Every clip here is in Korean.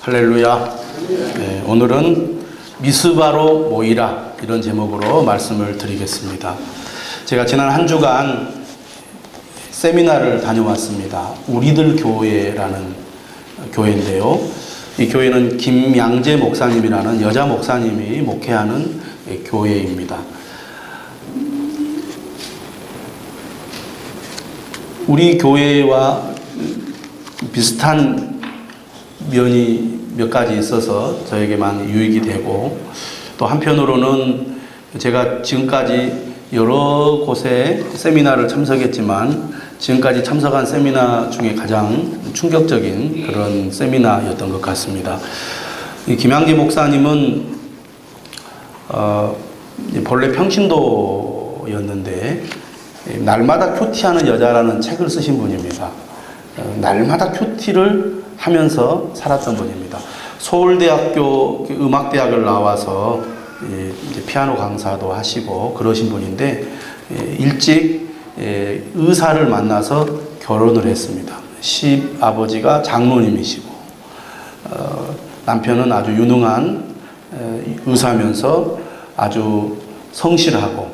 할렐루야. 네, 오늘은 미스바로 모이라 이런 제목으로 말씀을 드리겠습니다. 제가 지난 한 주간 세미나를 다녀왔습니다. 우리들 교회라는 교회인데요. 이 교회는 김양재 목사님이라는 여자 목사님이 목회하는 교회입니다. 우리 교회와 비슷한 면이 몇 가지 있어서 저에게 많이 유익이 되고, 또 한편으로는 제가 지금까지 여러 곳에 세미나를 참석했지만 지금까지 참석한 세미나 중에 가장 충격적인 그런 세미나였던 것 같습니다. 이 김양재 목사님은 본래 평신도였는데 날마다 큐티하는 여자라는 책을 쓰신 분입니다. 날마다 큐티를 하면서 살았던 분입니다. 서울대학교 음악대학을 나와서 이제 피아노 강사도 하시고 그러신 분인데, 일찍 의사를 만나서 결혼을 했습니다. 시아버지가 장로님이시고, 남편은 아주 유능한 의사면서 아주 성실하고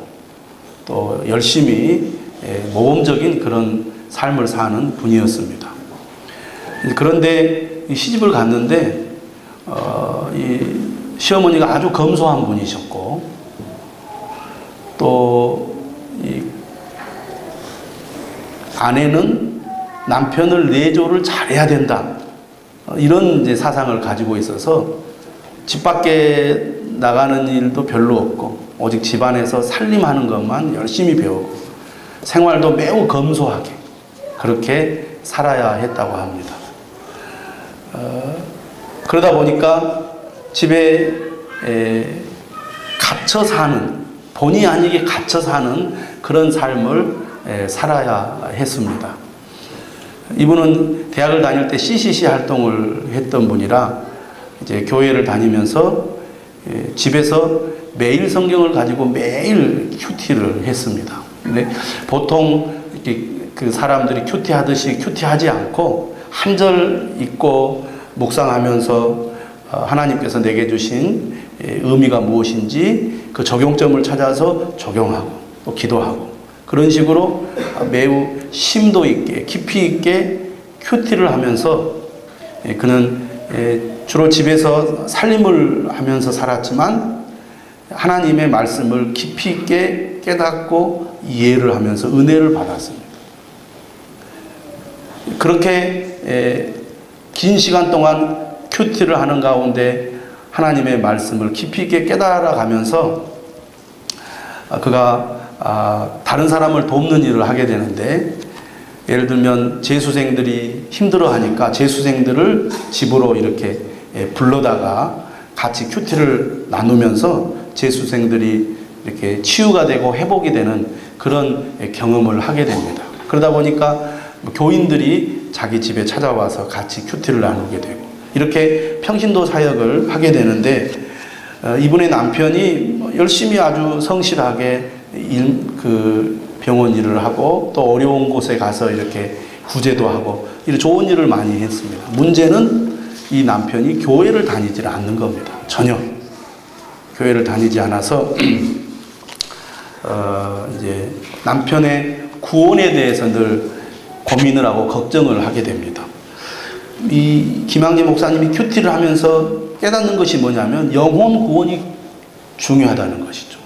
또 열심히 모범적인 그런 삶을 사는 분이었습니다. 그런데 시집을 갔는데 이 시어머니가 아주 검소한 분이셨고, 또 이 아내는 남편을 내조를 잘해야 된다, 이런 이제 사상을 가지고 있어서 집 밖에 나가는 일도 별로 없고 오직 집안에서 살림하는 것만 열심히 배우고 생활도 매우 검소하게 그렇게 살아야 했다고 합니다. 그러다 보니까 집에 갇혀 사는, 본의 아니게 갇혀 사는 그런 삶을 살아야 했습니다. 이분은 대학을 다닐 때 CCC 활동을 했던 분이라 이제 교회를 다니면서 집에서 매일 성경을 가지고 매일 큐티를 했습니다. 근데 보통 이렇게 그 사람들이 큐티하듯이 큐티하지 않고 한 절 읽고 묵상하면서 하나님께서 내게 주신 의미가 무엇인지 그 적용점을 찾아서 적용하고 또 기도하고, 그런 식으로 매우 심도 있게 깊이 있게 큐티를 하면서, 그는 주로 집에서 살림을 하면서 살았지만 하나님의 말씀을 깊이 있게 깨닫고 이해를 하면서 은혜를 받았습니다. 그렇게 긴 시간 동안 큐티를 하는 가운데 하나님의 말씀을 깊이 있게 깨달아 가면서 그가 다른 사람을 돕는 일을 하게 되는데, 예를 들면 재수생들이 힘들어하니까 재수생들을 집으로 이렇게 불러다가 같이 큐티를 나누면서 재수생들이 이렇게 치유가 되고 회복이 되는 그런 경험을 하게 됩니다. 그러다 보니까 교인들이 자기 집에 찾아와서 같이 큐티를 나누게 되고 이렇게 평신도 사역을 하게 되는데, 이분의 남편이 열심히 아주 성실하게 그 병원 일을 하고 또 어려운 곳에 가서 이렇게 구제도 하고 이런 좋은 일을 많이 했습니다. 문제는 이 남편이 교회를 다니지 않는 겁니다. 전혀 교회를 다니지 않아서 이제 남편의 구원에 대해서 늘 고민을 하고 걱정을 하게 됩니다. 이 김양재 목사님이 큐티를 하면서 깨닫는 것이 뭐냐면 영혼 구원이 중요하다는 것이죠.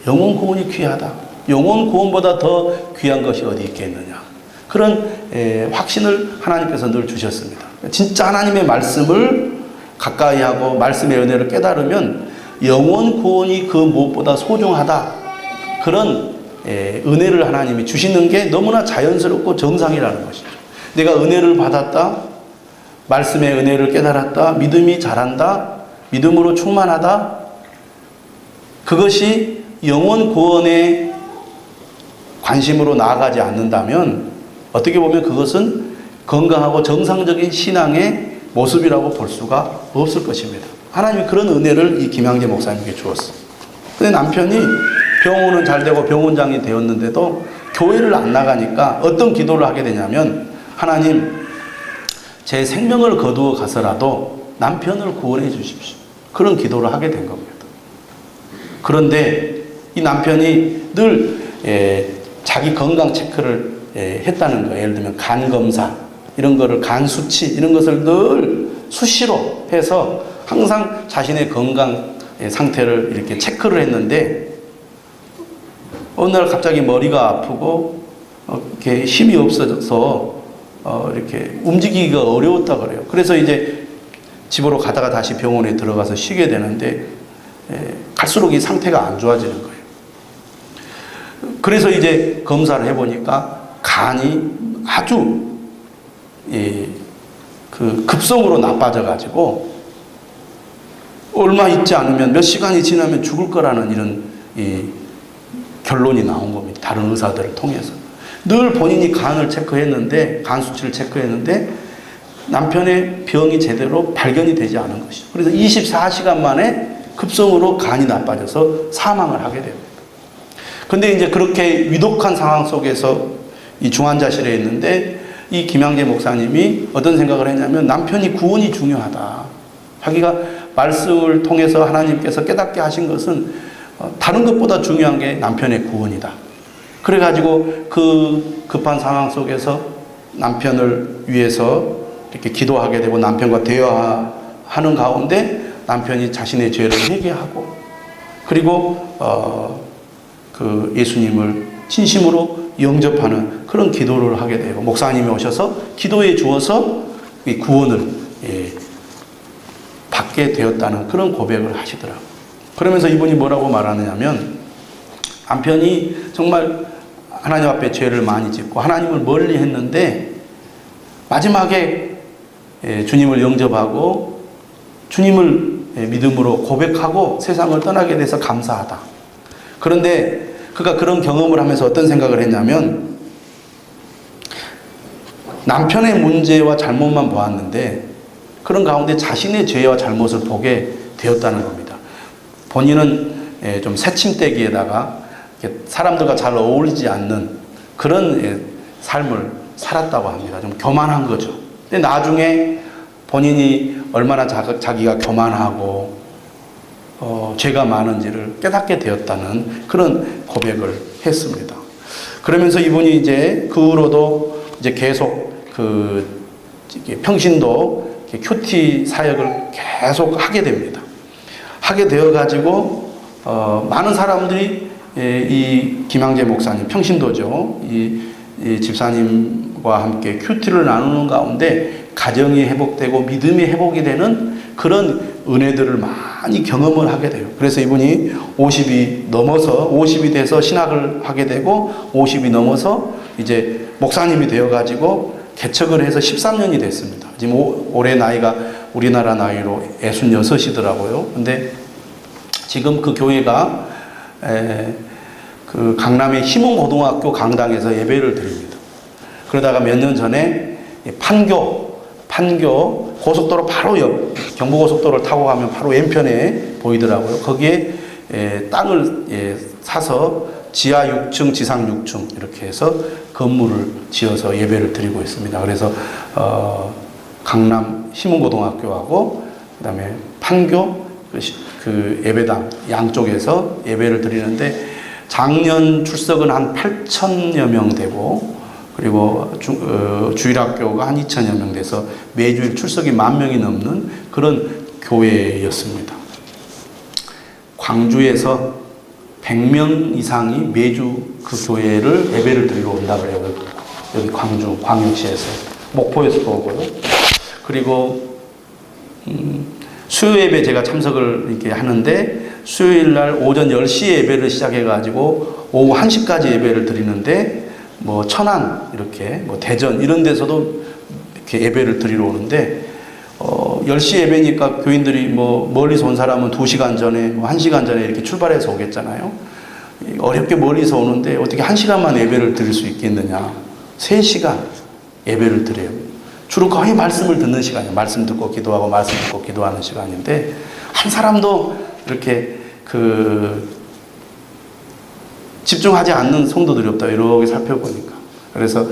영혼 구원이 귀하다. 영혼 구원보다 더 귀한 것이 어디 있겠느냐. 그런 확신을 하나님께서 늘 주셨습니다. 진짜 하나님의 말씀을 가까이 하고 말씀의 은혜를 깨달으면 영혼 구원이 그 무엇보다 소중하다. 그런 은혜를 하나님이 주시는 게 너무나 자연스럽고 정상이라는 것이죠. 내가 은혜를 받았다, 말씀의 은혜를 깨달았다, 믿음이 자란다, 믿음으로 충만하다, 그것이 영혼 구원에 관심으로 나아가지 않는다면 어떻게 보면 그것은 건강하고 정상적인 신앙의 모습이라고 볼 수가 없을 것입니다. 하나님이 그런 은혜를 이 김양재 목사님께 주었어요. 근데 남편이 병원은 잘 되고 병원장이 되었는데도 교회를 안 나가니까 어떤 기도를 하게 되냐면, 하나님, 제 생명을 거두어 가서라도 남편을 구원해 주십시오. 그런 기도를 하게 된 겁니다. 그런데 이 남편이 늘 자기 건강 체크를 했다는 거예요. 예를 들면 간 검사 이런 거를, 간 수치 이런 것을 늘 수시로 해서 항상 자신의 건강 상태를 이렇게 체크를 했는데 어느 날 갑자기 머리가 아프고 이렇게 힘이 없어져서 이렇게 움직이기가 어려웠다 그래요. 그래서 이제 집으로 가다가 다시 병원에 들어가서 쉬게 되는데 갈수록 이 상태가 안 좋아지는 거예요. 그래서 이제 검사를 해보니까 간이 아주 급성으로 나빠져가지고 얼마 있지 않으면 몇 시간이 지나면 죽을 거라는 이런 결론이 나온 겁니다. 다른 의사들을 통해서. 늘 본인이 간을 체크했는데, 간 수치를 체크했는데 남편의 병이 제대로 발견이 되지 않은 것이죠. 그래서 24시간 만에 급성으로 간이 나빠져서 사망을 하게 됩니다. 근데 이제 그렇게 위독한 상황 속에서 이 중환자실에 있는데 이 김양재 목사님이 어떤 생각을 했냐면 남편이 구원이 중요하다. 자기가 말씀을 통해서 하나님께서 깨닫게 하신 것은 다른 것보다 중요한 게 남편의 구원이다. 그래가지고 그 급한 상황 속에서 남편을 위해서 이렇게 기도하게 되고 남편과 대화하는 가운데 남편이 자신의 죄를 회개하고 그리고 그 예수님을 진심으로 영접하는 그런 기도를 하게 되고 목사님이 오셔서 기도해 주어서 이 구원을 받게 되었다는 그런 고백을 하시더라고요. 그러면서 이분이 뭐라고 말하느냐면 남편이 정말 하나님 앞에 죄를 많이 짓고 하나님을 멀리 했는데 마지막에 주님을 영접하고 주님을 믿음으로 고백하고 세상을 떠나게 돼서 감사하다. 그런데 그가 그런 경험을 하면서 어떤 생각을 했냐면 남편의 문제와 잘못만 보았는데 그런 가운데 자신의 죄와 잘못을 보게 되었다는 겁니다. 본인은 좀 새침대기에다가 사람들과 잘 어울리지 않는 그런 삶을 살았다고 합니다. 좀 교만한 거죠. 근데 나중에 본인이 얼마나 자기가 교만하고 죄가 많은지를 깨닫게 되었다는 그런 고백을 했습니다. 그러면서 이분이 이제 그 후로도 이제 계속 평신도 큐티 사역을 계속 하게 됩니다. 하게 되어 가지고 많은 사람들이 이 김양재 목사님 평신도죠. 이 집사님과 함께 큐티를 나누는 가운데 가정이 회복되고 믿음이 회복이 되는 그런 은혜들을 많이 경험을 하게 돼요. 그래서 이분이 50이 돼서 신학을 하게 되고 50이 넘어서 이제 목사님이 되어가지고 개척을 해서 13년이 됐습니다. 지금 올해 나이가 우리나라 나이로 66이더라고요. 근데 지금 그 교회가 그 강남의 희문고등학교 강당에서 예배를 드립니다. 그러다가 몇 년 전에 판교 고속도로 바로 옆 경부고속도로를 타고 가면 바로 왼편에 보이더라고요. 거기에 땅을 사서 지하 6층, 지상 6층 이렇게 해서 건물을 지어서 예배를 드리고 있습니다. 그래서 강남 희문고등학교하고 그다음에 판교 그 예배당 양쪽에서 예배를 드리는데 작년 출석은 한 8,000여 명 되고 그리고 주일학교가 한 2,000여 명 돼서 매주일 출석이 10,000명이 넘는 그런 교회였습니다. 광주에서 100명 이상이 매주 그 교회를 예배를 드리러 온다 그래요. 여기 광주 광역시에서 목포에서도 오고요. 그리고 수요 예배 제가 참석을 이렇게 하는데 수요일 날 오전 10시에 예배를 시작해 가지고 오후 1시까지 예배를 드리는데 뭐 천안 이렇게 뭐 대전 이런 데서도 이렇게 예배를 드리러 오는데 10시 예배니까 교인들이 뭐 멀리서 온 사람은 2시간 전에 뭐 1시간 전에 이렇게 출발해서 오겠잖아요. 어렵게 멀리서 오는데 어떻게 1시간만 예배를 드릴 수 있겠느냐. 3시간 예배를 드려요. 주로 거의 말씀을 듣는 시간이에요. 말씀 듣고 기도하고 말씀 듣고 기도하는 시간인데 한 사람도 이렇게 집중하지 않는 성도들이 없다. 이렇게 살펴보니까. 그래서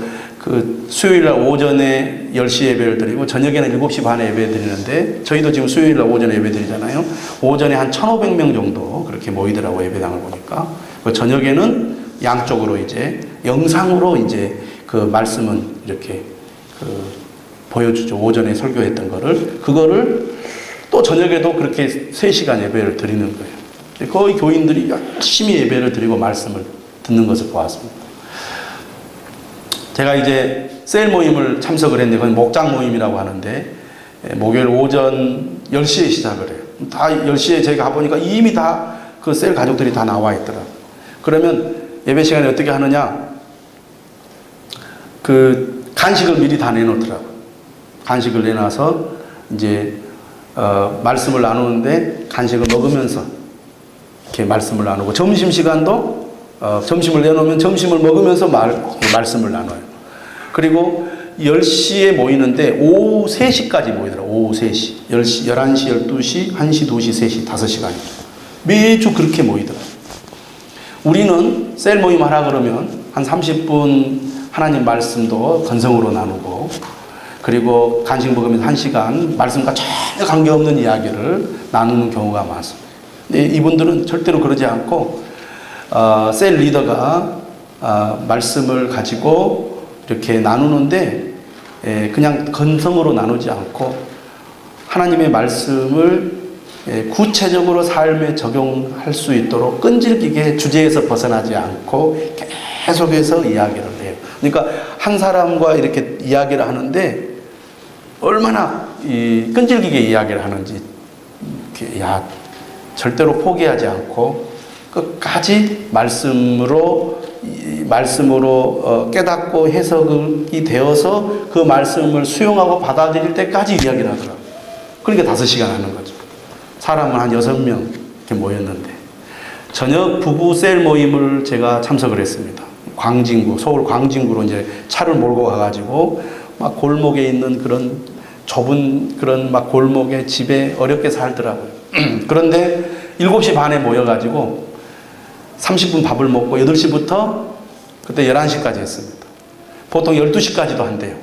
그 수요일날 오전에 10시 예배를 드리고 저녁에는 7시 반에 예배 드리는데 저희도 지금 수요일날 오전에 예배 드리잖아요. 오전에 한 1,500명 정도 그렇게 모이더라고 예배당을 보니까. 그 저녁에는 양쪽으로 이제 영상으로 이제 그 말씀은 이렇게 그 보여주죠. 오전에 설교했던 거를. 그거를 또 저녁에도 그렇게 3시간 예배를 드리는 거예요. 거의 교인들이 열심히 예배를 드리고 말씀을 듣는 것을 보았습니다. 제가 이제 셀 모임을 참석을 했는데 그건 목장 모임이라고 하는데 목요일 오전 10시에 시작을 해요. 다 10시에 저희가 가보니까 이미 다 그 셀 가족들이 다 나와 있더라고요. 그러면 예배 시간에 어떻게 하느냐? 그 간식을 미리 다 내놓더라고요. 간식을 내놔서 이제 말씀을 나누는데 간식을 먹으면서 이렇게 말씀을 나누고 점심시간도 점심을 내놓으면 점심을 먹으면서 말씀을 나눠요. 그리고 10시에 모이는데 오후 3시까지 모이더라고요. 오후 3시. 10시, 11시, 12시, 1시, 2시, 3시, 5시간이죠. 매주 그렇게 모이더라고요. 우리는 셀 모임 하라 그러면 한 30분 하나님 말씀도 건성으로 나누고 그리고 간식 먹으면서 1시간 말씀과 전혀 관계없는 이야기를 나누는 경우가 많습니다. 근데 이분들은 절대로 그러지 않고 셀 리더가 말씀을 가지고 이렇게 나누는데 그냥 건성으로 나누지 않고 하나님의 말씀을 구체적으로 삶에 적용할 수 있도록 끈질기게 주제에서 벗어나지 않고 계속해서 이야기를 해요. 그러니까 한 사람과 이렇게 이야기를 하는데 얼마나 끈질기게 이야기를 하는지 절대로 포기하지 않고 끝까지 말씀으로 깨닫고 해석이 되어서 그 말씀을 수용하고 받아들일 때까지 이야기를 하더라고요. 그러니까 5시간 하는 거죠. 사람은 한 6명 이렇게 모였는데 저녁 부부 셀 모임을 제가 참석을 했습니다. 광진구, 서울 광진구로 이제 차를 몰고 가가지고 막 골목에 있는 그런 좁은 그런 막 골목에 집에 어렵게 살더라고요. 그런데 7시 반에 모여가지고 30분 밥을 먹고 8시부터 그때 11시까지 했습니다. 보통 12시까지도 한대요.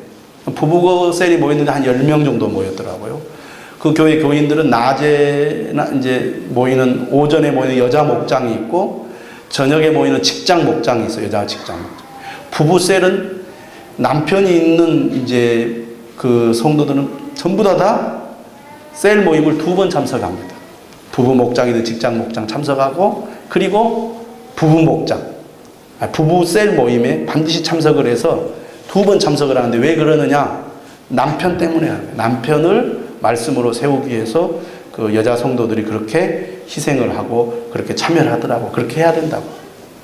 부부 셀이 모였는데 한 10명 정도 모였더라고요. 그 교회 교인들은 낮에 이제 모이는 오전에 모이는 여자 목장이 있고 저녁에 모이는 직장 목장이 있어요. 여자 직장 목장. 부부 셀은 남편이 있는 이제 그 성도들은 전부 다 셀 모임을 2번 참석합니다. 부부 목장이든 직장 목장 참석하고 그리고 부부 목장, 부부 셀 모임에 반드시 참석을 해서 2번 참석을 하는데 왜 그러느냐? 남편 때문에 하는 거예요. 남편을 말씀으로 세우기 위해서 그 여자 성도들이 그렇게 희생을 하고 그렇게 참여를 하더라고. 그렇게 해야 된다고.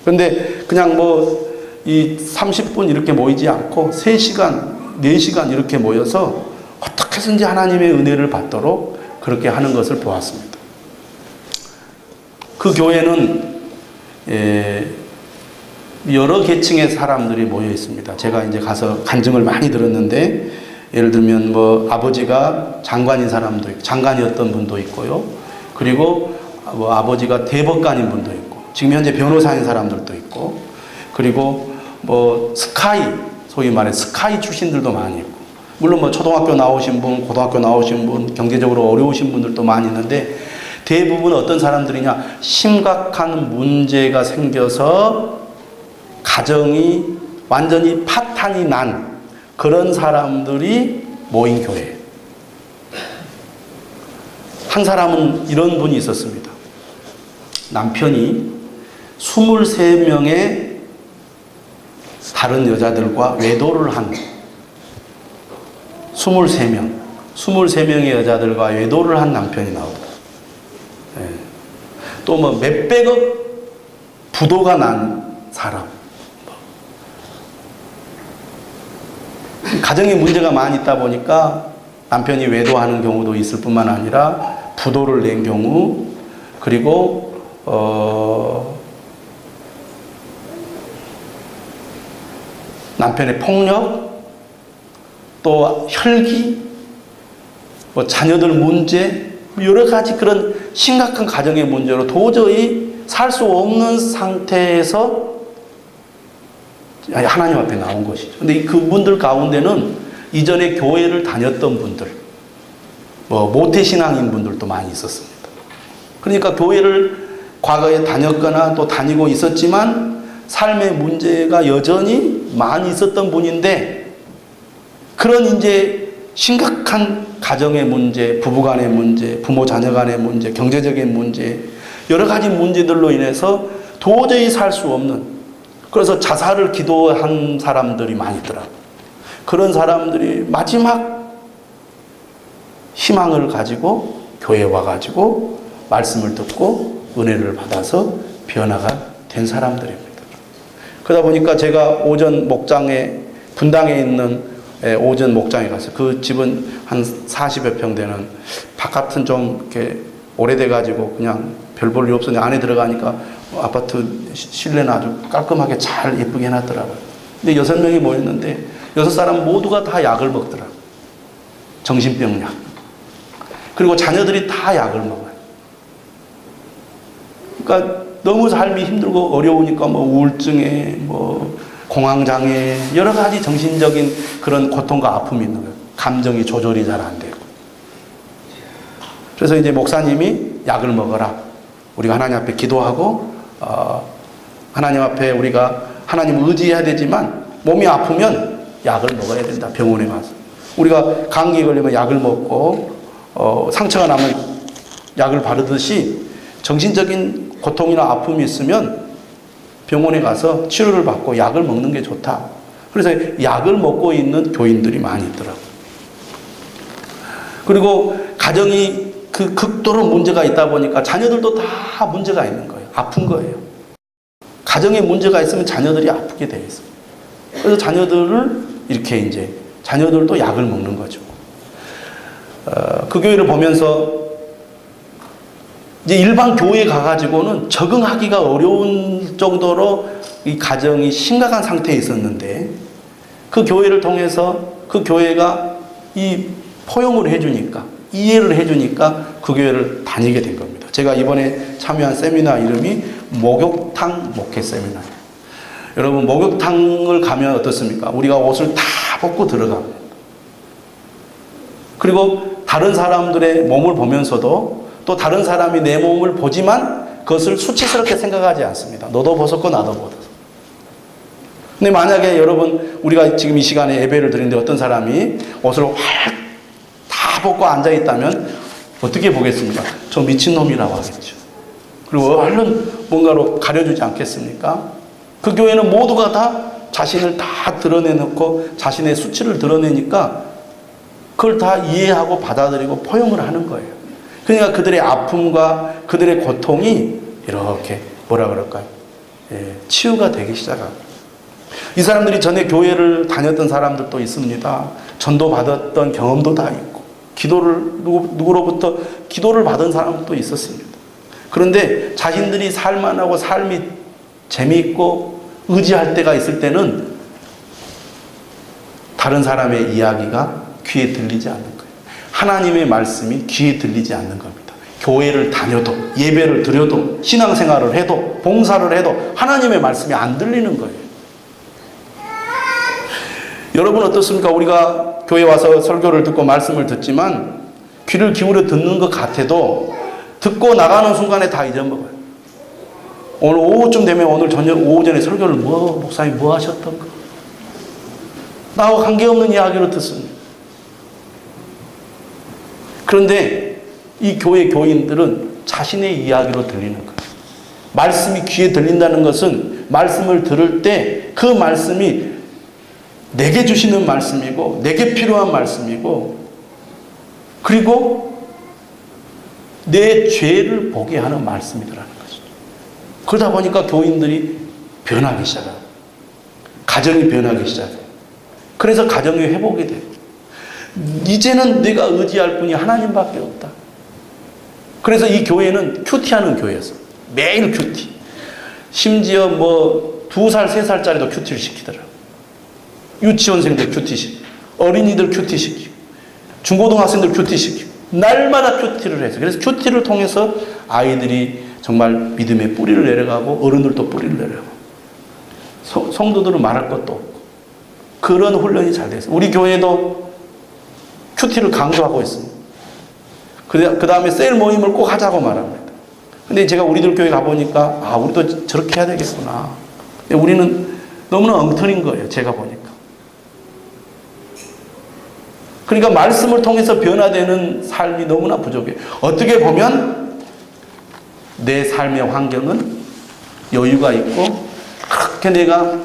그런데 그냥 이 30분 이렇게 모이지 않고 3시간, 4시간 이렇게 모여서 어떻게 해서든지 하나님의 은혜를 받도록 그렇게 하는 것을 보았습니다. 그 교회는 여러 계층의 사람들이 모여 있습니다. 제가 이제 가서 간증을 많이 들었는데 예를 들면 아버지가 장관인 사람도 있고 장관이었던 분도 있고요. 그리고 아버지가 대법관인 분도 있고 지금 현재 변호사인 사람들도 있고 그리고 스카이 소위 말해 스카이 출신들도 많이 있고 물론 초등학교 나오신 분, 고등학교 나오신 분, 경제적으로 어려우신 분들도 많이 있는데 대부분 어떤 사람들이냐 심각한 문제가 생겨서 가정이 완전히 파탄이 난 그런 사람들이 모인 교회예요. 한 사람은 이런 분이 있었습니다. 남편이 23명의 다른 여자들과 외도를 한 23명의 여자들과 외도를 한 남편이 나오더라고요. 또 몇백억 부도가 난 사람. 가정에 문제가 많이 있다 보니까 남편이 외도하는 경우도 있을 뿐만 아니라 부도를 낸 경우 그리고 남편의 폭력 또 혈기 자녀들 문제 여러 가지 그런 심각한 가정의 문제로 도저히 살 수 없는 상태에서 하나님 앞에 나온 것이죠. 근데 그분들 가운데는 이전에 교회를 다녔던 분들, 모태신앙인 분들도 많이 있었습니다. 그러니까 교회를 과거에 다녔거나 또 다니고 있었지만 삶의 문제가 여전히 많이 있었던 분인데, 그런 이제 심각한 가정의 문제, 부부간의 문제, 부모 자녀 간의 문제, 경제적인 문제, 여러 가지 문제들로 인해서 도저히 살 수 없는, 그래서 자살을 기도한 사람들이 많이 있더라고요. 그런 사람들이 마지막 희망을 가지고 교회에 와가지고 말씀을 듣고 은혜를 받아서 변화가 된 사람들입니다. 그러다 보니까 제가 오전 목장에, 분당에 있는 오전 목장에 가서, 그 집은 한 40여 평 되는, 바깥은 좀 이렇게 오래돼가지고 그냥 별 볼 일 없었는데 안에 들어가니까 아파트 실내는 아주 깔끔하게 잘 예쁘게 해놨더라고요. 근데 6명이 모였는데 6사람 모두가 다 약을 먹더라고요. 정신병 약. 그리고 자녀들이 다 약을 먹어요. 그러니까 너무 삶이 힘들고 어려우니까 우울증에 공황장애, 여러 가지 정신적인 그런 고통과 아픔이 있는 거예요. 감정이 조절이 잘 안 되고. 그래서 이제 목사님이 약을 먹어라. 우리가 하나님 앞에 기도하고, 하나님 앞에 우리가 하나님을 의지해야 되지만 몸이 아프면 약을 먹어야 된다. 병원에 가서. 우리가 감기 걸리면 약을 먹고, 상처가 나면 약을 바르듯이 정신적인 고통이나 아픔이 있으면 병원에 가서 치료를 받고 약을 먹는 게 좋다. 그래서 약을 먹고 있는 교인들이 많이 있더라고요. 그리고 가정이 그 극도로 문제가 있다 보니까 자녀들도 다 문제가 있는 거예요. 아픈 거예요. 가정에 문제가 있으면 자녀들이 아프게 돼 있어요. 그래서 자녀들을 이렇게 이제 자녀들도 약을 먹는 거죠. 그 교회를 보면서 이제 일반 교회에 가가지고는 적응하기가 어려운 정도로 이 가정이 심각한 상태에 있었는데, 그 교회를 통해서 그 교회가 이 포용을 해주니까, 이해를 해주니까 그 교회를 다니게 된 겁니다. 제가 이번에 참여한 세미나 이름이 목욕탕 목회 세미나예요. 여러분, 목욕탕을 가면 어떻습니까? 우리가 옷을 다 벗고 들어갑니다. 그리고 다른 사람들의 몸을 보면서도 또 다른 사람이 내 몸을 보지만 그것을 수치스럽게 생각하지 않습니다. 너도 벗었고 나도 벗었고. 근데 만약에 여러분, 우리가 지금 이 시간에 예배를 드리는데 어떤 사람이 옷을 확 다 벗고 앉아있다면 어떻게 보겠습니까? 저 미친놈이라고 하겠죠. 그리고 얼른 뭔가로 가려주지 않겠습니까? 그 교회는 모두가 다 자신을 다 드러내놓고 자신의 수치를 드러내니까 그걸 다 이해하고 받아들이고 포용을 하는 거예요. 그러니까 그들의 아픔과 그들의 고통이 이렇게 뭐라 그럴까요? 치유가 되기 시작합니다. 이 사람들이 전에 교회를 다녔던 사람들도 있습니다. 전도 받았던 경험도 다 있고, 기도를 누구로부터 기도를 받은 사람도 있었습니다. 그런데 자신들이 살만하고 삶이 재미있고 의지할 때가 있을 때는 다른 사람의 이야기가 귀에 들리지 않는 거예요. 하나님의 말씀이 귀에 들리지 않는 겁니다. 교회를 다녀도, 예배를 드려도, 신앙생활을 해도, 봉사를 해도 하나님의 말씀이 안 들리는 거예요. 여러분 어떻습니까? 우리가 교회 와서 설교를 듣고 말씀을 듣지만 귀를 기울여 듣는 것 같아도 듣고 나가는 순간에 다 잊어먹어요. 오늘 오후쯤 되면 오늘 저녁 오후 전에 설교를 목사님 뭐 하셨던가? 나하고 관계없는 이야기로 듣습니다. 그런데 이 교회 교인들은 자신의 이야기로 들리는 거예요. 말씀이 귀에 들린다는 것은 말씀을 들을 때 그 말씀이 내게 주시는 말씀이고, 내게 필요한 말씀이고, 그리고 내 죄를 보게 하는 말씀이더라는 것이죠. 그러다 보니까 교인들이 변하기 시작해요. 가정이 변하기 시작해요. 그래서 가정이 회복이 돼요. 이제는 내가 의지할 분이 하나님밖에 없다. 그래서 이 교회는 큐티하는 교회였어요. 매일 큐티. 심지어 2살, 3살짜리도 큐티를 시키더라고요. 유치원생들 큐티시키고, 어린이들 큐티시키고, 중고등학생들 큐티시키고, 날마다 큐티를 해서, 그래서 큐티를 통해서 아이들이 정말 믿음의 뿌리를 내려가고 어른들도 뿌리를 내려가고, 성도들은 말할 것도 없고 그런 훈련이 잘 됐어요. 우리 교회도 큐티를 강조하고 있습니다. 그 다음에 셀 모임을 꼭 하자고 말합니다. 근데 제가 우리들 교회 가보니까 우리도 저렇게 해야 되겠구나. 근데 우리는 너무나 엉터리인 거예요. 제가 보니까. 그러니까 말씀을 통해서 변화되는 삶이 너무나 부족해요. 어떻게 보면 내 삶의 환경은 여유가 있고 그렇게 내가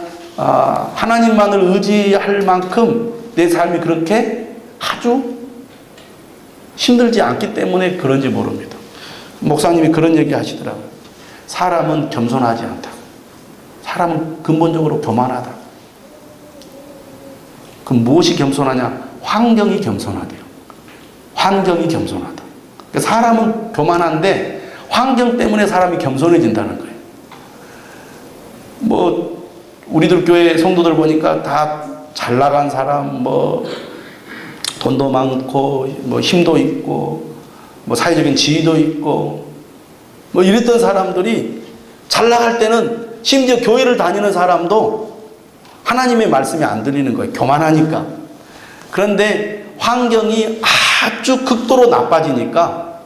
하나님만을 의지할 만큼 내 삶이 그렇게 아주 힘들지 않기 때문에 그런지 모릅니다. 목사님이 그런 얘기 하시더라고요. 사람은 겸손하지 않다. 사람은 근본적으로 교만하다. 그럼 무엇이 겸손하냐? 환경이 겸손하대요. 환경이 겸손하다. 그러니까 사람은 교만한데 환경 때문에 사람이 겸손해진다는 거예요. 우리들 교회 성도들 보니까 다 잘 나간 사람, 돈도 많고, 힘도 있고, 사회적인 지위도 있고, 이랬던 사람들이 잘 나갈 때는 심지어 교회를 다니는 사람도 하나님의 말씀이 안 들리는 거예요. 교만하니까. 그런데 환경이 아주 극도로 나빠지니까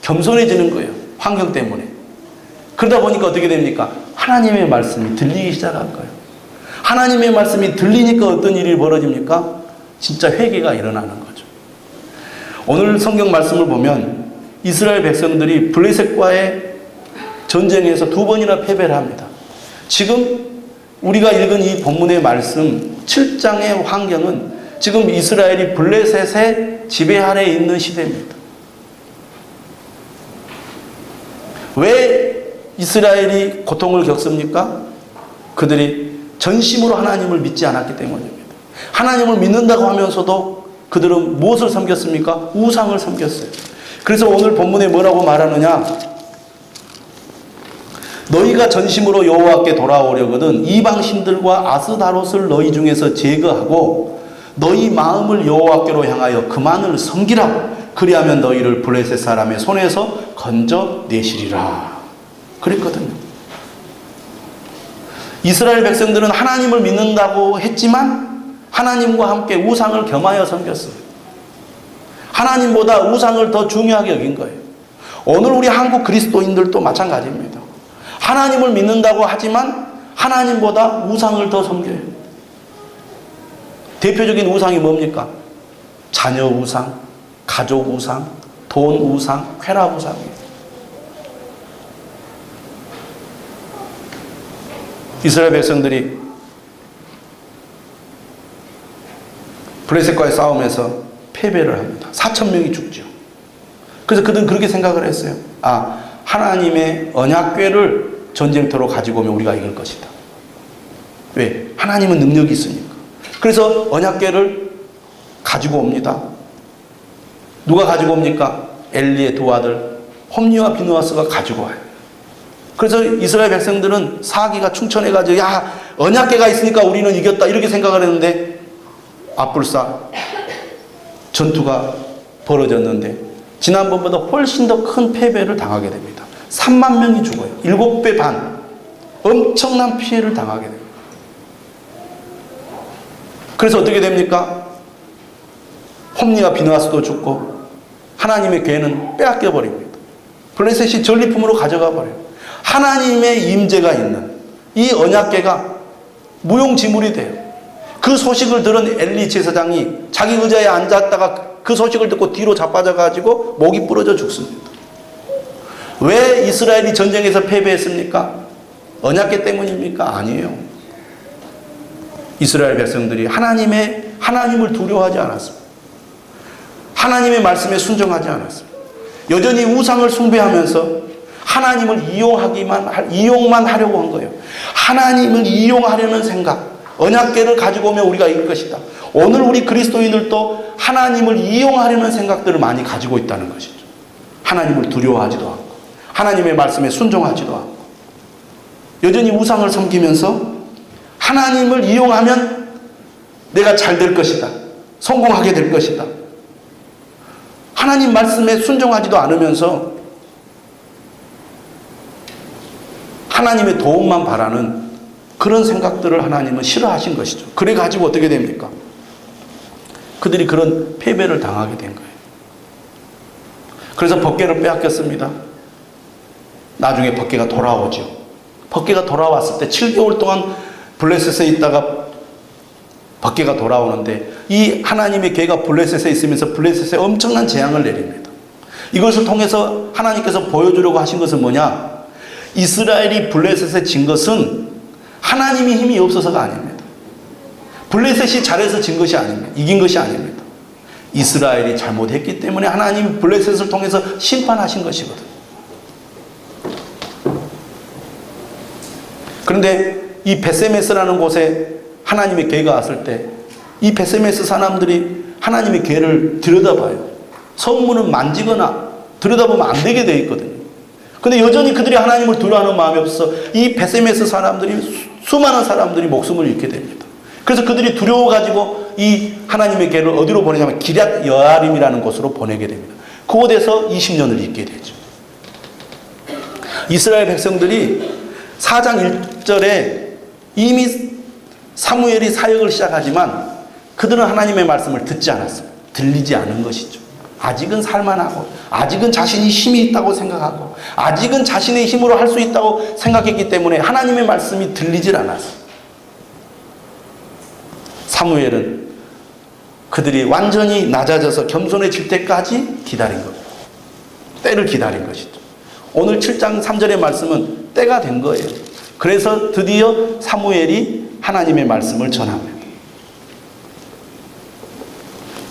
겸손해지는 거예요. 환경 때문에. 그러다 보니까 어떻게 됩니까? 하나님의 말씀이 들리기 시작한 거예요. 하나님의 말씀이 들리니까 어떤 일이 벌어집니까? 진짜 회개가 일어나는 거죠. 오늘 성경 말씀을 보면 이스라엘 백성들이 블레셋과의 전쟁에서 2번이나 패배를 합니다. 지금 우리가 읽은 이 본문의 말씀 7장의 환경은 지금 이스라엘이 블레셋의 지배 아래에 있는 시대입니다. 왜 이스라엘이 고통을 겪습니까? 그들이 전심으로 하나님을 믿지 않았기 때문입니다. 하나님을 믿는다고 하면서도 그들은 무엇을 섬겼습니까? 우상을 섬겼어요. 그래서 오늘 본문에 뭐라고 말하느냐? 너희가 전심으로 여호와께 돌아오려거든 이방 신들과 아스다롯을 너희 중에서 제거하고 너희 마음을 여호와께로 향하여 그만을 섬기라. 그리하면 너희를 블레셋 사람의 손에서 건져내시리라. 그랬거든요. 이스라엘 백성들은 하나님을 믿는다고 했지만 하나님과 함께 우상을 겸하여 섬겼어요. 하나님보다 우상을 더 중요하게 여긴 거예요. 오늘 우리 한국 그리스도인들도 마찬가지입니다. 하나님을 믿는다고 하지만 하나님보다 우상을 더 섬겨요. 대표적인 우상이 뭡니까? 자녀 우상, 가족 우상, 돈 우상, 쾌락 우상이에요. 이스라엘 백성들이 블레셋과의 싸움에서 패배를 합니다. 4,000명이 죽죠. 그래서 그들은 그렇게 생각을 했어요. 하나님의 언약궤를 전쟁터로 가지고 오면 우리가 이길 것이다. 왜? 하나님은 능력이 있으니까. 그래서 언약궤를 가지고 옵니다. 누가 가지고 옵니까? 엘리의 두 아들 홈리와 비느하스가 가지고 와요. 그래서 이스라엘 백성들은 사기가 충천해가지고 언약궤가 있으니까 우리는 이겼다 이렇게 생각을 했는데 앞불사 전투가 벌어졌는데 지난번보다 훨씬 더 큰 패배를 당하게 됩니다. 3만 명이 죽어요. 7배 반. 엄청난 피해를 당하게 됩니다. 그래서 어떻게 됩니까? 홈리와 비느하스도 죽고 하나님의 궤는 빼앗겨 버립니다. 블레셋이 전리품으로 가져가 버려요. 하나님의 임재가 있는 이 언약궤가 무용지물이 돼요. 그 소식을 들은 엘리 제사장이 자기 의자에 앉았다가 그 소식을 듣고 뒤로 자빠져가지고 목이 부러져 죽습니다. 왜 이스라엘이 전쟁에서 패배했습니까? 언약궤 때문입니까? 아니에요. 이스라엘 백성들이 하나님을 두려워하지 않았습니다. 하나님의 말씀에 순종하지 않았습니다. 여전히 우상을 숭배하면서 하나님을 이용만 하려고 한 거예요. 하나님을 이용하려는 생각. 언약궤를 가지고 오면 우리가 이길 것이다. 오늘 우리 그리스도인들도 하나님을 이용하려는 생각들을 많이 가지고 있다는 것이죠. 하나님을 두려워하지도 않고 하나님의 말씀에 순종하지도 않고 여전히 우상을 섬기면서 하나님을 이용하면 내가 잘 될 것이다. 성공하게 될 것이다. 하나님 말씀에 순종하지도 않으면서 하나님의 도움만 바라는 그런 생각들을 하나님은 싫어하신 것이죠. 그래가지고 어떻게 됩니까? 그들이 그런 패배를 당하게 된 거예요. 그래서 법궤를 빼앗겼습니다. 나중에 법궤가 돌아오죠. 법궤가 돌아왔을 때 7개월 동안 블레셋에 있다가 법궤가 돌아오는데 이 하나님의 궤가 블레셋에 있으면서 블레셋에 엄청난 재앙을 내립니다. 이것을 통해서 하나님께서 보여주려고 하신 것은 뭐냐? 이스라엘이 블레셋에 진 것은 하나님의 힘이 없어서가 아닙니다. 블레셋이 잘해서 진 것이 아닙니다. 이긴 것이 아닙니다. 이스라엘이 잘못했기 때문에 하나님이 블레셋을 통해서 심판하신 것이거든요. 그런데 이 베세메스라는 곳에 하나님의 궤가 왔을 때 이 베세메스 사람들이 하나님의 궤를 들여다봐요. 성문을 만지거나 들여다보면 안 되게 되어 있거든요. 근데 여전히 그들이 하나님을 두려워하는 마음이 없어서 이 베세메스 사람들이 수많은 사람들이 목숨을 잃게 됩니다. 그래서 그들이 두려워가지고 이 하나님의 궤를 어디로 보내냐면 기럇 여아림이라는 곳으로 보내게 됩니다. 그곳에서 20년을 있게 되죠. 이스라엘 백성들이 4장 1절에 이미 사무엘이 사역을 시작하지만 그들은 하나님의 말씀을 듣지 않았습니다. 들리지 않은 것이죠. 아직은 살만하고 아직은 자신이 힘이 있다고 생각하고 아직은 자신의 힘으로 할 수 있다고 생각했기 때문에 하나님의 말씀이 들리질 않았어요. 사무엘은 그들이 완전히 낮아져서 겸손해질 때까지 기다린 겁니다. 때를 기다린 것이죠. 오늘 7장 3절의 말씀은 때가 된 거예요. 그래서 드디어 사무엘이 하나님의 말씀을 전합니다.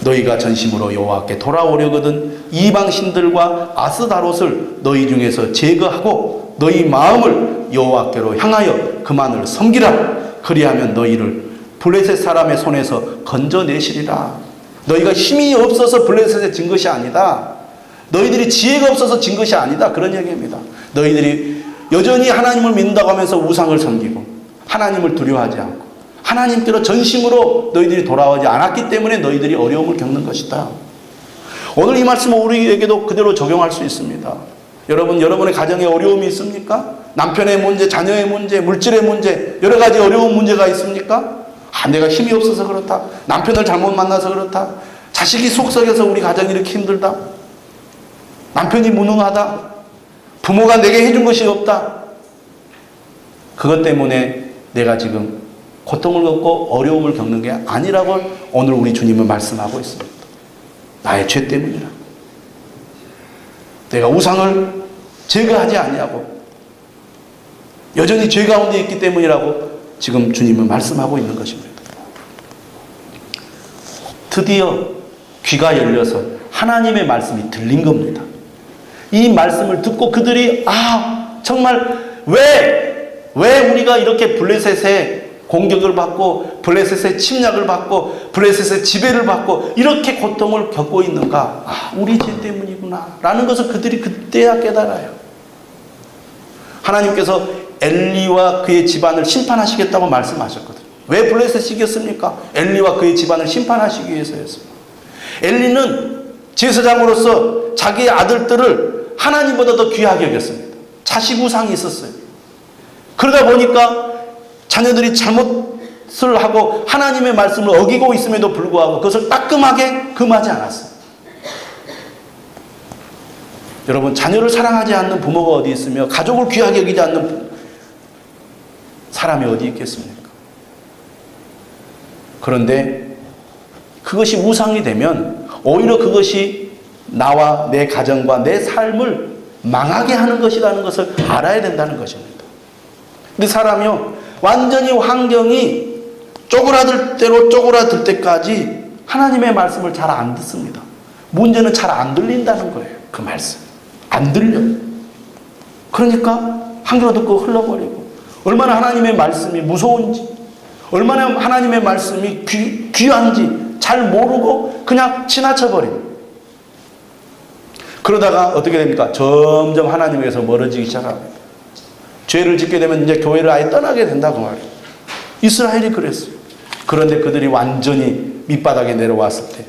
너희가 전심으로 여호와께 돌아오려거든 이방 신들과 아스다롯을 너희 중에서 제거하고 너희 마음을 여호와께로 향하여 그만을 섬기라. 그리하면 너희를 블레셋 사람의 손에서 건져내시리라. 너희가 힘이 없어서 블레셋에 진 것이 아니다. 너희들이 지혜가 없어서 진 것이 아니다. 그런 얘기입니다. 너희들이 여전히 하나님을 믿는다고 하면서 우상을 섬기고 하나님을 두려워하지 않고 하나님께로 전심으로 너희들이 돌아오지 않았기 때문에 너희들이 어려움을 겪는 것이다. 오늘 이 말씀은 우리에게도 그대로 적용할 수 있습니다. 여러분, 여러분의 가정에 어려움이 있습니까? 남편의 문제, 자녀의 문제, 물질의 문제, 여러 가지 어려운 문제가 있습니까? 내가 힘이 없어서 그렇다. 남편을 잘못 만나서 그렇다. 자식이 속썩여서 우리 가정이 이렇게 힘들다. 남편이 무능하다. 부모가 내게 해준 것이 없다. 그것 때문에 내가 지금 고통을 겪고 어려움을 겪는 게 아니라고 오늘 우리 주님은 말씀하고 있습니다. 나의 죄 때문이라. 내가 우상을 제거하지 않냐고. 여전히 죄 가운데 있기 때문이라고 지금 주님은 말씀하고 있는 것입니다. 드디어 귀가 열려서 하나님의 말씀이 들린 겁니다. 이 말씀을 듣고 그들이 정말 왜 우리가 이렇게 블레셋에 공격을 받고 블레셋의 침략을 받고 블레셋의 지배를 받고 이렇게 고통을 겪고 있는가? 우리 죄 때문이구나 라는 것을 그들이 그때야 깨달아요. 하나님께서 엘리와 그의 집안을 심판하시겠다고 말씀하셨거든요. 왜 블레셋이 이겼습니까? 엘리와 그의 집안을 심판하시기 위해서였습니다. 엘리는 제사장으로서 자기의 아들들을 하나님보다 더 귀하게 여겼습니다. 자식 우상이 있었어요. 그러다 보니까 자녀들이 잘못을 하고 하나님의 말씀을 어기고 있음에도 불구하고 그것을 따끔하게 금하지 않았어요. 여러분, 자녀를 사랑하지 않는 부모가 어디 있으며 가족을 귀하게 여기지 않는 사람이 어디 있겠습니까? 그런데 그것이 우상이 되면 오히려 그것이 나와 내 가정과 내 삶을 망하게 하는 것이라는 것을 알아야 된다는 것입니다. 근데 사람이요, 완전히 환경이 쪼그라들 대로 쪼그라들 때까지 하나님의 말씀을 잘 안 듣습니다. 문제는 잘 안 들린다는 거예요. 그 말씀. 안 들려. 그러니까 한 귀로 듣고 흘러버리고 얼마나 하나님의 말씀이 무서운지 얼마나 하나님의 말씀이 귀한지 잘 모르고 그냥 지나쳐버립니다. 그러다가 어떻게 됩니까? 점점 하나님에게서 멀어지기 시작합니다. 죄를 짓게 되면 이제 교회를 아예 떠나게 된다고 말이에요. 이스라엘이 그랬어요. 그런데 그들이 완전히 밑바닥에 내려왔을 때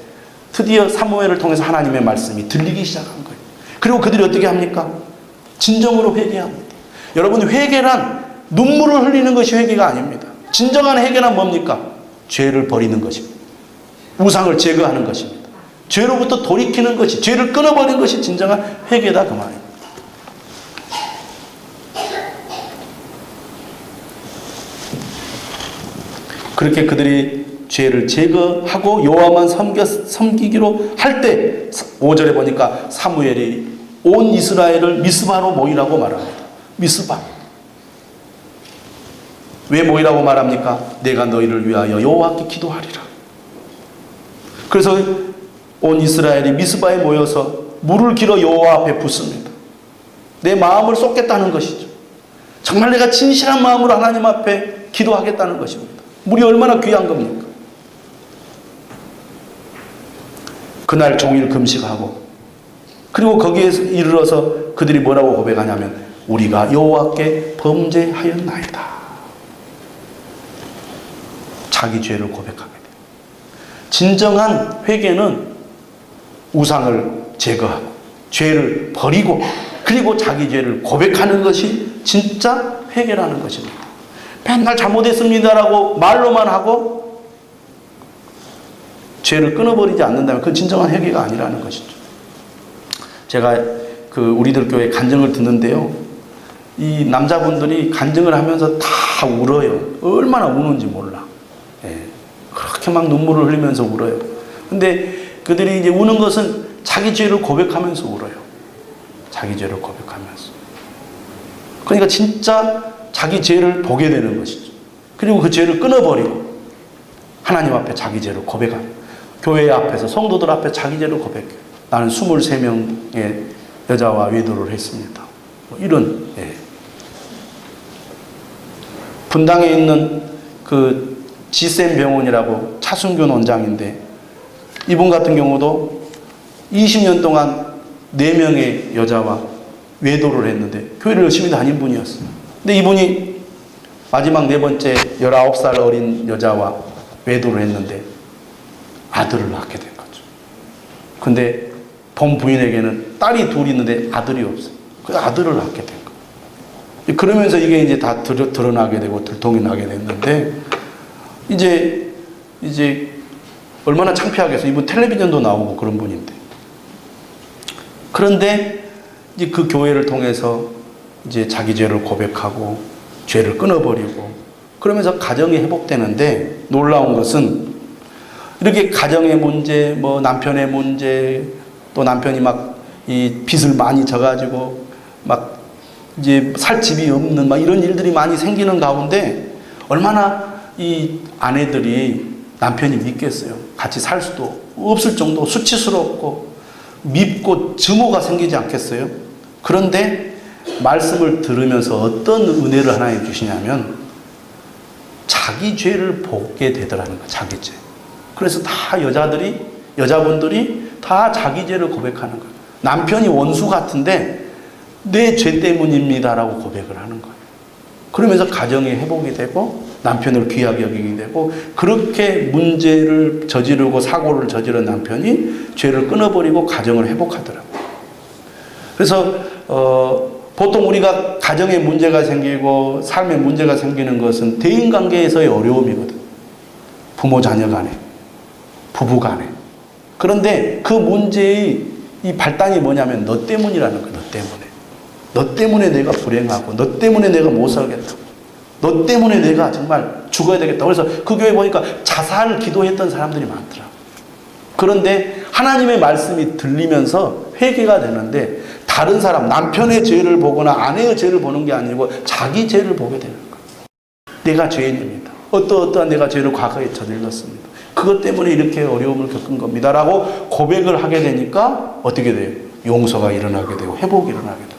드디어 사무엘을 통해서 하나님의 말씀이 들리기 시작한 거예요. 그리고 그들이 어떻게 합니까? 진정으로 회개합니다. 여러분, 회개란 눈물을 흘리는 것이 회개가 아닙니다. 진정한 회개는 뭡니까? 죄를 버리는 것입니다. 우상을 제거하는 것입니다. 죄로부터 돌이키는 것이, 죄를 끊어버리는 것이 진정한 회개다 그 말입니다. 그렇게 그들이 죄를 제거하고 여호와만 섬기기로 할 때 5절에 보니까 사무엘이 온 이스라엘을 미스바로 모이라고 말합니다. 미스바. 왜 모이라고 말합니까? 내가 너희를 위하여 여호와께 기도하리라. 그래서 온 이스라엘이 미스바에 모여서 물을 길어 여호와 앞에 붓습니다. 내 마음을 쏟겠다는 것이죠. 정말 내가 진실한 마음으로 하나님 앞에 기도하겠다는 것입니다. 물이 얼마나 귀한 겁니까? 그날 종일 금식하고, 그리고 거기에 이르러서 그들이 뭐라고 고백하냐면 우리가 여호와께 범죄하였나이다. 자기 죄를 고백하게 돼요. 진정한 회개는 우상을 제거하고 죄를 버리고 그리고 자기 죄를 고백하는 것이 진짜 회개라는 것입니다. 맨날 잘못했습니다라고 말로만 하고 죄를 끊어버리지 않는다면 그건 진정한 회개가 아니라는 것이죠. 제가 우리들 교회 간증을 듣는데요, 이 남자분들이 간증을 하면서 다 울어요. 얼마나 우는지 몰라. 예. 그렇게 막 눈물을 흘리면서 울어요. 근데 그들이 이제 우는 것은 자기 죄를 고백하면서 울어요. 자기 죄를 고백하면서. 그러니까 진짜 자기 죄를 보게 되는 것이죠. 그리고 그 죄를 끊어버리고 하나님 앞에 자기 죄를 고백하고 교회 앞에서 성도들 앞에 자기 죄를 고백해요. 나는 23명의 여자와 외도를 했습니다. 뭐 이런. 예. 분당에 있는 그 지센 병원이라고 차순균 원장인데, 이분 같은 경우도 20년 동안 4명의 여자와 외도를 했는데 교회를 열심히 다닌 분이었어요. 근데 이분이 마지막 4번째 19살 어린 여자와 외도를 했는데 아들을 낳게 된 거죠. 근데 본 부인에게는 딸이 둘 있는데 아들이 없어요. 그래서 아들을 낳게 된 거예요. 그러면서 이게 이제 다 드러나게 되고 들통이 나게 됐는데, 이제 얼마나 창피하겠어요. 이분 텔레비전도 나오고 그런 분인데. 그런데 이제 그 교회를 통해서 이제 자기 죄를 고백하고 죄를 끊어버리고 그러면서 가정이 회복되는데, 놀라운 것은 이렇게 가정의 문제, 뭐 남편의 문제, 또 남편이 막 이 빚을 많이 져가지고 막 이제 살 집이 없는 막 이런 일들이 많이 생기는 가운데 얼마나 이 아내들이 남편이 믿겠어요. 같이 살 수도 없을 정도 수치스럽고 밉고 증오가 생기지 않겠어요? 그런데 말씀을 들으면서 어떤 은혜를 하나님 주시냐면 자기 죄를 보게 되더라는 거예요. 자기 죄. 그래서 다 여자분들이 다 자기 죄를 고백하는 거예요. 남편이 원수 같은데 내 죄 때문입니다라고 고백을 하는 거예요. 그러면서 가정이 회복이 되고 남편을 귀하게 여기게 되고, 그렇게 문제를 저지르고 사고를 저지른 남편이 죄를 끊어버리고 가정을 회복하더라고요. 그래서 보통 우리가 가정에 문제가 생기고 삶에 문제가 생기는 것은 대인관계에서의 어려움이거든. 부모 자녀 간에, 부부 간에. 그런데 그 문제의 이 발단이 뭐냐면 너 때문이라는 거야. 너 때문에. 너 때문에 내가 불행하고, 너 때문에 내가 못 살겠다고, 너 때문에 내가 정말 죽어야 되겠다. 그래서 그 교회 보니까 자살 기도했던 사람들이 많더라고요. 그런데 하나님의 말씀이 들리면서 회개가 되는데, 다른 사람, 남편의 죄를 보거나 아내의 죄를 보는 게 아니고 자기 죄를 보게 되는 거예요. 내가 죄인입니다. 어떠한 내가 죄를 과거에 저질렀습니다. 그것 때문에 이렇게 어려움을 겪은 겁니다. 라고 고백을 하게 되니까 어떻게 돼요? 용서가 일어나게 되고 회복이 일어나게 되더라고요.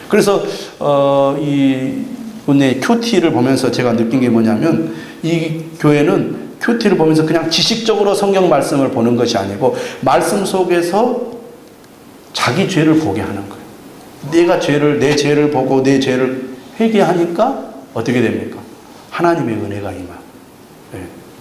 그래서 이분의 큐티를 보면서 제가 느낀 게 뭐냐면, 이 교회는 큐티를 보면서 그냥 지식적으로 성경 말씀을 보는 것이 아니고 말씀 속에서 자기 죄를 보게 하는 거예요. 내 죄를 보고 내 죄를 회개하니까 어떻게 됩니까? 하나님의 은혜가 임하고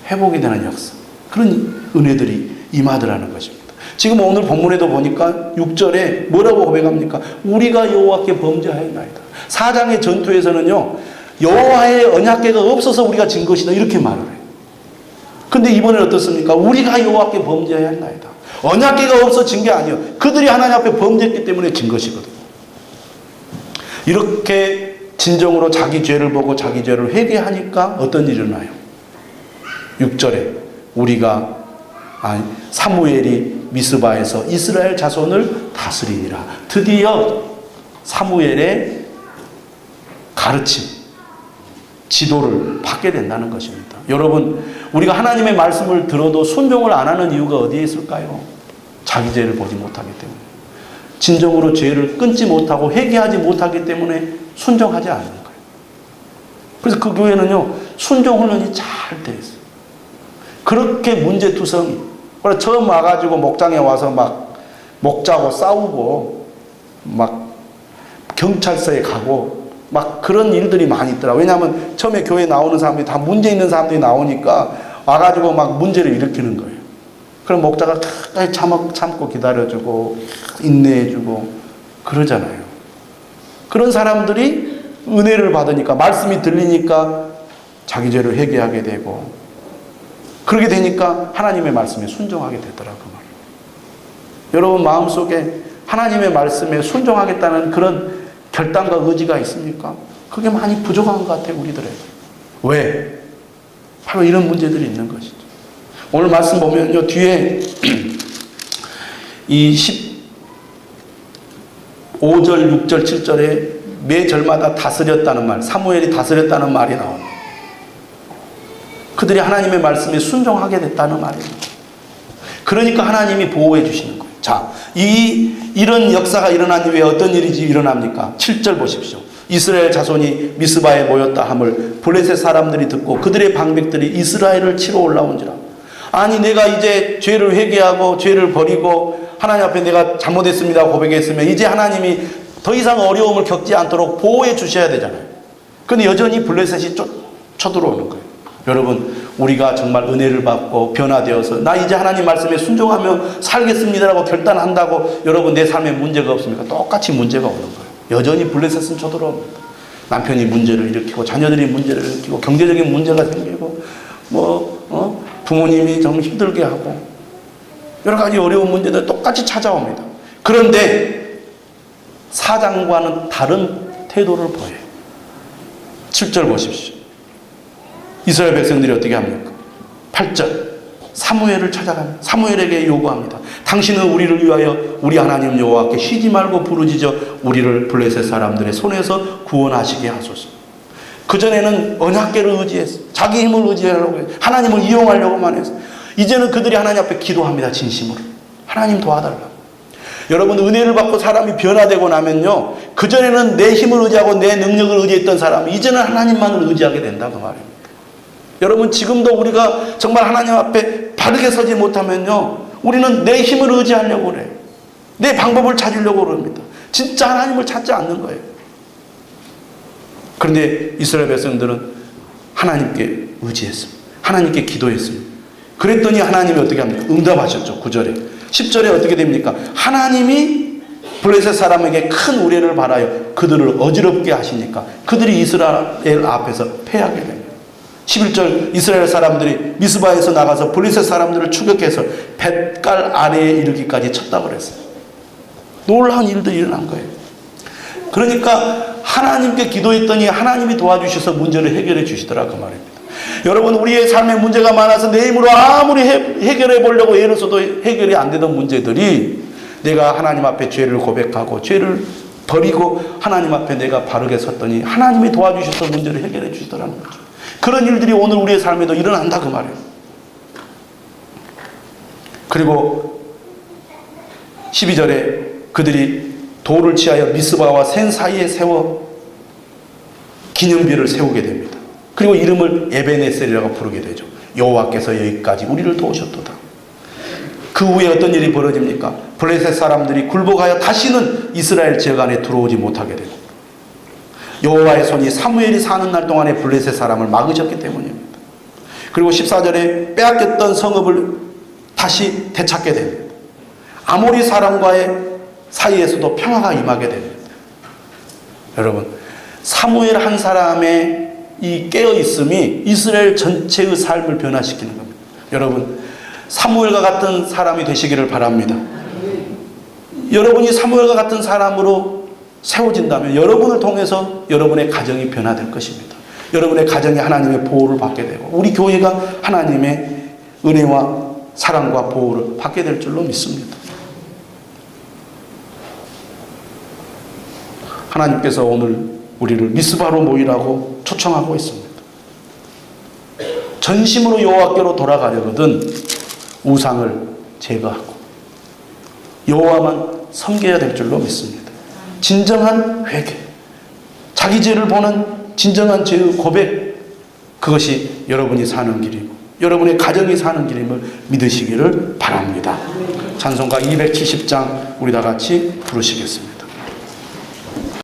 회복이 되는 역사, 그런 은혜들이 임하더라는 것입니다. 지금 오늘 본문에도 보니까 6절에 뭐라고 고백합니까? 우리가 여호와께 범죄하였나이다. 4장의 전투에서는요, 여호와의 언약궤가 없어서 우리가 진 것이다 이렇게 말을 해요. 근데 이번에는 어떻습니까? 우리가 여호와께 범죄해야 한다이다. 언약궤가 없어 진 게 아니에요. 그들이 하나님 앞에 범죄했기 때문에 진 것이거든요. 이렇게 진정으로 자기 죄를 보고 자기 죄를 회개하니까 어떤 일이 일어나요? 6절에 사무엘이 미스바에서 이스라엘 자손을 다스리니라. 드디어 사무엘의 가르침, 지도를 받게 된다는 것입니다. 여러분, 우리가 하나님의 말씀을 들어도 순종을 안 하는 이유가 어디에 있을까요? 자기 죄를 보지 못하기 때문에. 진정으로 죄를 끊지 못하고 회개하지 못하기 때문에 순종하지 않는 거예요. 그래서 그 교회는요, 순종 훈련이 잘 돼 있어요. 그렇게 문제투성이. 그래서 처음 와가지고 목장에 와서 막 목자고 싸우고 막 경찰서에 가고 막 그런 일들이 많이 있더라고요. 왜냐하면 처음에 교회에 나오는 사람들이 다 문제 있는 사람들이 나오니까 와가지고 막 문제를 일으키는 거예요. 그럼 목자가 끝까지 참고 기다려주고 인내해주고 그러잖아요. 그런 사람들이 은혜를 받으니까 말씀이 들리니까 자기 죄를 회개하게 되고 그렇게 되니까 하나님의 말씀에 순종하게 되더라고요. 여러분 마음속에 하나님의 말씀에 순종하겠다는 그런 결단과 의지가 있습니까? 그게 많이 부족한 것 같아요, 우리들에게. 왜? 바로 이런 문제들이 있는 것이죠. 오늘 말씀 보면요, 뒤에 이 15절, 6절, 7절에 매 절마다 다스렸다는 말, 사무엘이 다스렸다는 말이 나옵니다. 그들이 하나님의 말씀에 순종하게 됐다는 말이에요. 그러니까 하나님이 보호해 주시는 거예요. 자, 이런 역사가 일어난 이후에 어떤 일이 일어납니까? 7절 보십시오. 이스라엘 자손이 미스바에 모였다 함을 블레셋 사람들이 듣고 그들의 방백들이 이스라엘을 치러 올라온지라. 아니 내가 이제 죄를 회개하고 죄를 버리고 하나님 앞에 내가 잘못했습니다 고백했으면 이제 하나님이 더 이상 어려움을 겪지 않도록 보호해 주셔야 되잖아요. 근데 여전히 블레셋이 쳐들어오는 거예요. 여러분, 우리가 정말 은혜를 받고 변화되어서 나 이제 하나님 말씀에 순종하며 살겠습니다라고 결단한다고 여러분 내 삶에 문제가 없습니까? 똑같이 문제가 오는 거예요. 여전히 블레셋은 쳐들어옵니다. 남편이 문제를 일으키고 자녀들이 문제를 일으키고 경제적인 문제가 생기고 부모님이 좀 힘들게 하고 여러 가지 어려운 문제들 똑같이 찾아옵니다. 그런데 사장과는 다른 태도를 보여요. 7절 보십시오. 이스라엘 백성들이 어떻게 합니까? 8절 사무엘을 찾아갑니다. 사무엘에게 요구합니다. 당신은 우리를 위하여 우리 하나님 여호와께 쉬지 말고 부르짖어 우리를 블레셋 사람들의 손에서 구원하시게 하소서. 그전에는 언약궤를 의지했어요. 자기 힘을 의지하려고 해요. 하나님을 이용하려고만 했어요. 이제는 그들이 하나님 앞에 기도합니다. 진심으로. 하나님 도와달라고. 여러분, 은혜를 받고 사람이 변화되고 나면요, 그전에는 내 힘을 의지하고 내 능력을 의지했던 사람이 이제는 하나님만을 의지하게 된다고 말입니다. 여러분, 지금도 우리가 정말 하나님 앞에 바르게 서지 못하면요, 우리는 내 힘을 의지하려고 그래요. 내 방법을 찾으려고 그럽니다. 진짜 하나님을 찾지 않는 거예요. 그런데 이스라엘 백성들은 하나님께 의지했습니다. 하나님께 기도했습니다. 그랬더니 하나님이 어떻게 합니까? 응답하셨죠. 9절에. 10절에 어떻게 됩니까? 하나님이 블레셋 사람에게 큰 우레를 바라여 그들을 어지럽게 하시니까 그들이 이스라엘 앞에서 패하게 됩니다. 11절 이스라엘 사람들이 미스바에서 나가서 블레셋 사람들을 추격해서 뱃갈 아래에 이르기까지 쳤다고 그랬어요. 놀라운 일들이 일어난 거예요. 그러니까 하나님께 기도했더니 하나님이 도와주셔서 문제를 해결해 주시더라 그 말입니다. 여러분, 우리의 삶에 문제가 많아서 내 힘으로 아무리 해결해 보려고 애를 써도 해결이 안 되던 문제들이 내가 하나님 앞에 죄를 고백하고 죄를 버리고 하나님 앞에 내가 바르게 섰더니 하나님이 도와주셔서 문제를 해결해 주시더라는 거죠. 그런 일들이 오늘 우리의 삶에도 일어난다 그 말이에요. 그리고 12절에 그들이 돌을 취하여 미스바와 센 사이에 세워 기념비를 세우게 됩니다. 그리고 이름을 에베네셀이라고 부르게 되죠. 여호와께서 여기까지 우리를 도우셨도다. 그 후에 어떤 일이 벌어집니까? 블레셋 사람들이 굴복하여 다시는 이스라엘 지역 안에 들어오지 못하게 되고 여호와의 손이 사무엘이 사는 날 동안에 블레셋 사람을 막으셨기 때문입니다. 그리고 14절에 빼앗겼던 성읍을 다시 되찾게 됩니다. 아모리 사람과의 사이에서도 평화가 임하게 됩니다. 여러분, 사무엘 한 사람의 이 깨어있음이 이스라엘 전체의 삶을 변화시키는 겁니다. 여러분, 사무엘과 같은 사람이 되시기를 바랍니다. 여러분이 사무엘과 같은 사람으로 세워진다면 여러분을 통해서 여러분의 가정이 변화될 것입니다. 여러분의 가정이 하나님의 보호를 받게 되고 우리 교회가 하나님의 은혜와 사랑과 보호를 받게 될 줄로 믿습니다. 하나님께서 오늘 우리를 미스바로 모이라고 초청하고 있습니다. 전심으로 여호와께로 돌아가려거든 우상을 제거하고 여호와만 섬겨야 될 줄로 믿습니다. 진정한 회개, 자기 죄를 보는 진정한 죄의 고백, 그것이 여러분이 사는 길이고 여러분의 가정이 사는 길임을 믿으시기를 바랍니다. 찬송가 270장 우리 다 같이 부르시겠습니다.